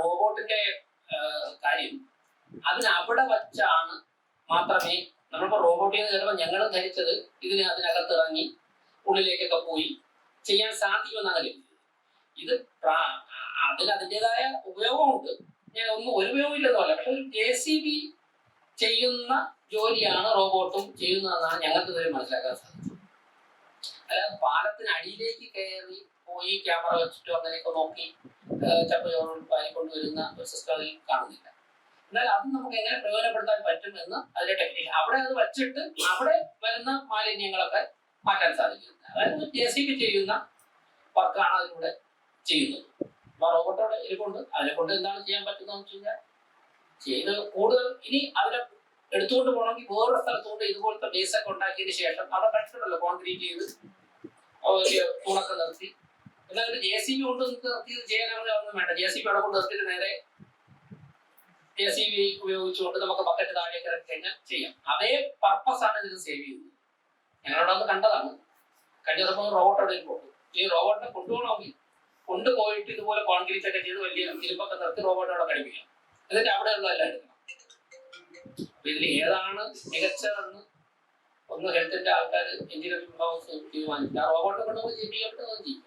റോബോട്ടിന്റെ കാര്യം അതിന് അവിടെ വച്ചാണ് മാത്രമേ നമ്മളിപ്പോ റോബോട്ടിൽ നിന്ന് ചിലപ്പോൾ ഞങ്ങളും ധരിച്ചത് അതിനകത്ത് ഇറങ്ങി ഉള്ളിലേക്കൊക്കെ പോയി ചെയ്യാൻ സാധിക്കുമെന്നാണ് ഇത് അതിന് അതിൻ്റെതായ ഉപയോഗമുണ്ട്. ഞാൻ ഒരു ഉപയോഗമില്ലെന്ന് പറയാം. പക്ഷെ ഒരു JCB ചെയ്യുന്ന ജോലിയാണ് റോബോട്ടും ചെയ്യുന്നതെന്നാണ് ഞങ്ങൾക്ക് ഇതുവരെ മനസ്സിലാക്കാൻ സാധിച്ചത്. അല്ലാതെ പാലത്തിന് അടിയിലേക്ക് കയറി പോയി ക്യാമറ വെച്ചിട്ടോ അങ്ങനെയൊക്കെ നോക്കി ചപ്പ് പാലിക്കൊണ്ടുവരുന്ന ഒരു സിസ്റ്റം അതിൽ കാണുന്നില്ല. എന്നാൽ അത് നമുക്ക് എങ്ങനെ പ്രയോജനപ്പെടുത്താൻ പറ്റും എന്ന് അതിന്റെ ടെക്നീഷ്യൻ അവിടെ അത് വെച്ചിട്ട് അവിടെ വരുന്ന മാലിന്യങ്ങളൊക്കെ മാറ്റാൻ സാധിക്കുന്നുണ്ട്. അതായത് JCB ചെയ്യുന്ന വർക്കാണ് അതിലൂടെ ചെയ്യുന്നത്. അപ്പൊ റോബോട്ടോടെ അതിനെക്കൊണ്ട് എന്താണ് ചെയ്യാൻ പറ്റുന്നതെന്ന് വെച്ച് കഴിഞ്ഞാൽ ചെയ്ത് കൂടുതൽ ഇനി അതിനെ എടുത്തുകൊണ്ട് പോകണമെങ്കിൽ വേറെ സ്ഥലത്തുകൊണ്ട് ഇതുപോലത്തെ ബേസൊക്കെ ഉണ്ടാക്കിയതിന് ശേഷം അവിടെ കണ്ടിട്ടുണ്ടല്ലോ കോൺക്രീറ്റ് ചെയ്ത് തൂണൊക്കെ നിർത്തി. എന്നാൽ ഒരു JCB കൊണ്ട് നിർത്തി ചെയ്യാനാണെങ്കിൽ അതൊന്നും വേണ്ട. JCB അവിടെ കൊണ്ട് നിർത്തിയിട്ട് നേരെ JCB ഉപയോഗിച്ചുകൊണ്ട് നമുക്ക് ബക്കറ്റ് താഴേക്ക് ഇറക്കി കഴിഞ്ഞാൽ ചെയ്യാം. അതേ പർപ്പസ് ആണ് ഇതിന് സേവ് ചെയ്യുന്നത്. ഞങ്ങളവിടെ ഒന്ന് കണ്ടതാണ്. കഴിഞ്ഞ ദിവസം റോബോട്ട് അവിടെ പോകും. ഈ റോബോട്ടിനെ കൊണ്ടുപോകണമെങ്കിൽ കൊണ്ടുപോയിട്ട് ഇതുപോലെ കോൺക്രീറ്റ് ഒക്കെ ചെയ്ത് വലിയ ഇരുമ്പൊക്കെ നിർത്തി റോബോട്ട് അവിടെ ഘടിപ്പിക്കണം. എന്നിട്ട് അവിടെയുള്ള എല്ലാം എടുക്കണം. അപ്പൊ ഇതിൽ ഏതാണ് മികച്ചതെന്ന് ഒന്ന് ഹെൽത്തിന്റെ ആൾക്കാർ എഞ്ചിനീയറിംഗ് വിഭാഗം തീരുമാനിക്കുക. റോബോട്ട് കൊണ്ടുപോയി ചെയ്യപ്പെട്ടത് ചെയ്യും.